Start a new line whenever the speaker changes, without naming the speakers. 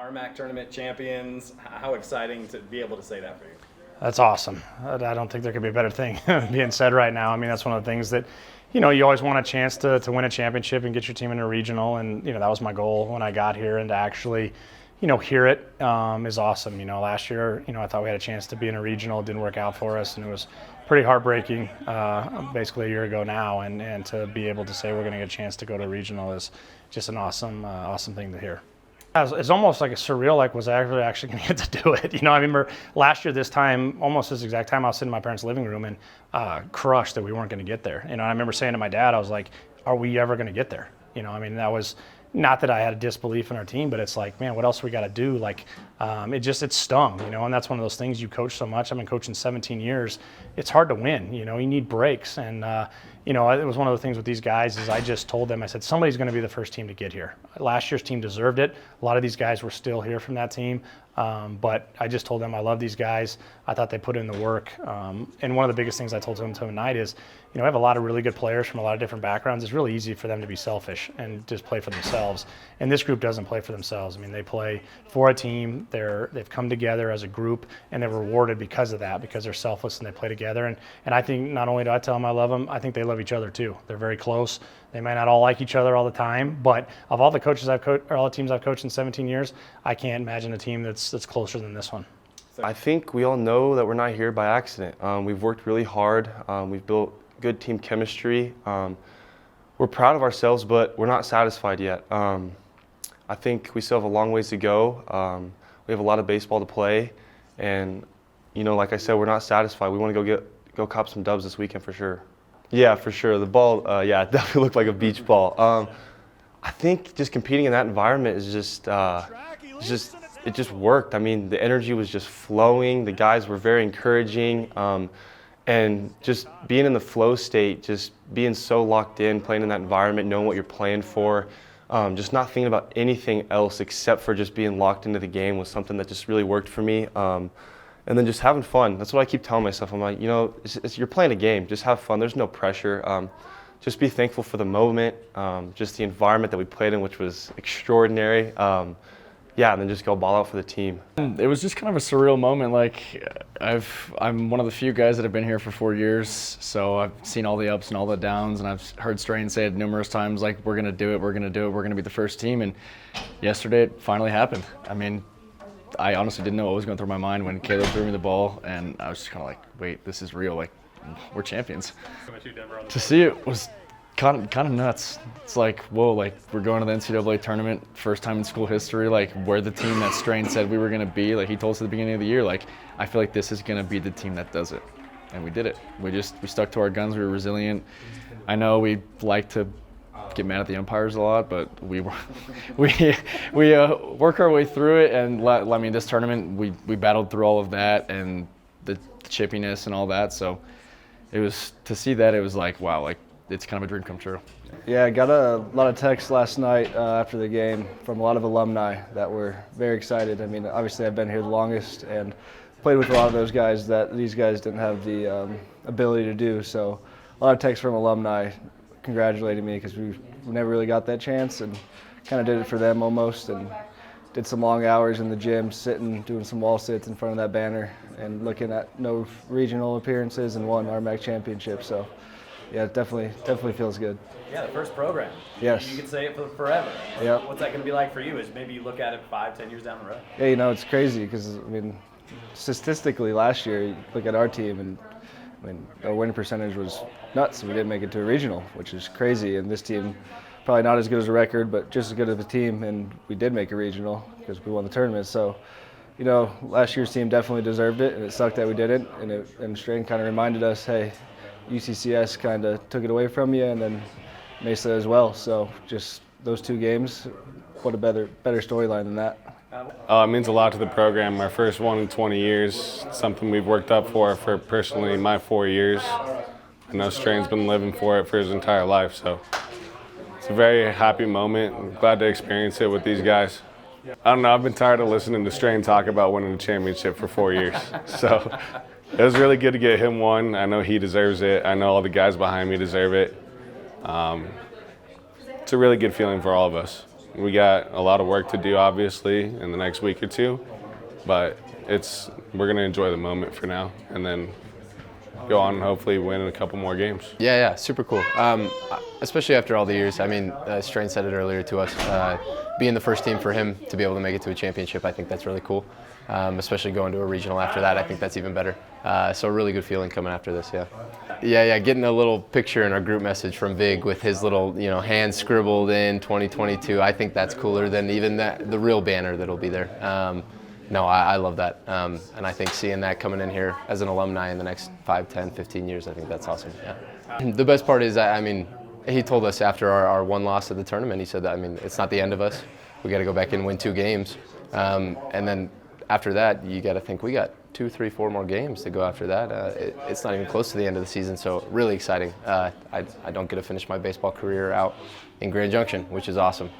RMAC Tournament champions. How exciting to be able to say that for you.
That's awesome. I don't think there could be a better thing being said right now. I mean, that's one of the things that, you always want a chance to win a championship and get your team in a regional. And, that was my goal when I got here, and to actually, hear it is awesome. Last year, I thought we had a chance to be in a regional. It didn't work out for us, and it was pretty heartbreaking basically a year ago now. And to be able to say we're going to get a chance to go to a regional is just an awesome thing to hear. It's almost like a surreal, like was I actually going to get to do it? I remember last year this time, almost this exact time, I was sitting in my parents' living room and crushed that we weren't going to get there. I remember saying to my dad, I was like, are we ever going to get there? That was not that I had a disbelief in our team, but it's like, man, what else we got to do? Like, it stung, and that's one of those things. You coach so much. I've been coaching 17 years. It's hard to win. You need breaks. And, it was one of the things with these guys is I just told them, I said, somebody's going to be the first team to get here. Last year's team deserved it. A lot of these guys were still here from that team. But I just told them I love these guys. I thought they put in the work. And one of the biggest things I told them tonight is, I have a lot of really good players from a lot of different backgrounds. It's really easy for them to be selfish and just play for themselves. And this group doesn't play for themselves. They play for a team. They've come together as a group, and they're rewarded because of that, because they're selfless and they play together. And I think not only do I tell them I love them, I think they love each other too. They're very close. They might not all like each other all the time, but of all the coaches or all the teams I've coached in 17 years, I can't imagine a team that's closer than this one.
I think we all know that we're not here by accident. We've worked really hard. We've built good team chemistry. We're proud of ourselves, but we're not satisfied yet. I think we still have a long ways to go. We have a lot of baseball to play, and like I said, we're not satisfied. We want to go cop some dubs this weekend for sure. Yeah, for sure. The ball, it definitely looked like a beach ball. I think just competing in that environment is it just worked. The energy was just flowing. The guys were very encouraging. And just being in the flow state, just being so locked in, playing in that environment, knowing what you're playing for, just not thinking about anything else except for just being locked into the game was something that just really worked for me. And then just having fun. That's what I keep telling myself. I'm like, you're playing a game. Just have fun. There's no pressure. Just be thankful for the moment, just the environment that we played in, which was extraordinary. And then just go ball out for the team.
It was just kind of a surreal moment. Like, I'm one of the few guys that have been here for 4 years, so I've seen all the ups and all the downs, and I've heard Strain say it numerous times, like, we're going to do it, we're going to do it, we're going to be the first team, and yesterday it finally happened. I honestly didn't know what was going through my mind when Caleb threw me the ball, and I was just kind of like, wait, this is real, like, we're champions. To see it was kind of nuts. It's like, whoa, like, we're going to the NCAA tournament, first time in school history, like, we're the team that Strain said we were going to be. Like, he told us at the beginning of the year, like, I feel like this is going to be the team that does it. And we did it. We stuck to our guns. We were resilient. I know we like to get mad at the umpires a lot, but we work our way through it. And this tournament, we battled through all of that and the chippiness and all that. So it was, to see that, it was like, wow, like, it's kind of a dream come true.
Yeah, I got a lot of texts last night after the game from a lot of alumni that were very excited. Obviously I've been here the longest and played with a lot of those guys that these guys didn't have the ability to do. So a lot of texts from alumni congratulating me because we never really got that chance, and kind of did it for them almost, and did some long hours in the gym, sitting, doing some wall sits in front of that banner and looking at no regional appearances and won RMAC Championship. So yeah, it definitely feels good.
Yeah, the first program.
Yes.
You can say it for forever.
Yep.
What's that going to be like for you as maybe you look at it 5-10 years down the road?
Yeah, it's crazy because, statistically last year, you look at our team and our winning percentage was nuts. We didn't make it to a regional, which is crazy. And this team, probably not as good as a record, but just as good of a team. And we did make a regional because we won the tournament. So, last year's team definitely deserved it, and it sucked that we didn't. And Strain kind of reminded us, hey, UCCS kind of took it away from you, and then Mesa as well. So just those two games, what a better storyline than that.
It means a lot to the program. Our first one in 20 years, something we've worked up for personally my 4 years. I know Strain's been living for it for his entire life, so it's a very happy moment. I'm glad to experience it with these guys. I don't know, I've been tired of listening to Strain talk about winning the championship for 4 years. So it was really good to get him one. I know he deserves it. I know all the guys behind me deserve it. It's a really good feeling for all of us. We got a lot of work to do, obviously, in the next week or two, but we're going to enjoy the moment for now and then go on and hopefully win a couple more games.
Yeah, super cool. Especially after all the years. I mean, Strain said it earlier to us. Being the first team for him to be able to make it to a championship, I think that's really cool. Especially going to a regional after that, I think that's even better. So a really good feeling coming after this, yeah. Yeah, getting a little picture in our group message from Vig with his little, hand scribbled in 2022. I think that's cooler than even the real banner that'll be there. No, I love that. And I think seeing that coming in here as an alumni in the next 5, 10, 15 years, I think that's awesome, yeah. The best part is, he told us after our one loss at the tournament, he said that, it's not the end of us. We got to go back and win 2 games. And then after that, you got to think we got 2, 3, 4 more games to go after that. It's not even close to the end of the season, so really exciting. I don't get to finish my baseball career out in Grand Junction, which is awesome.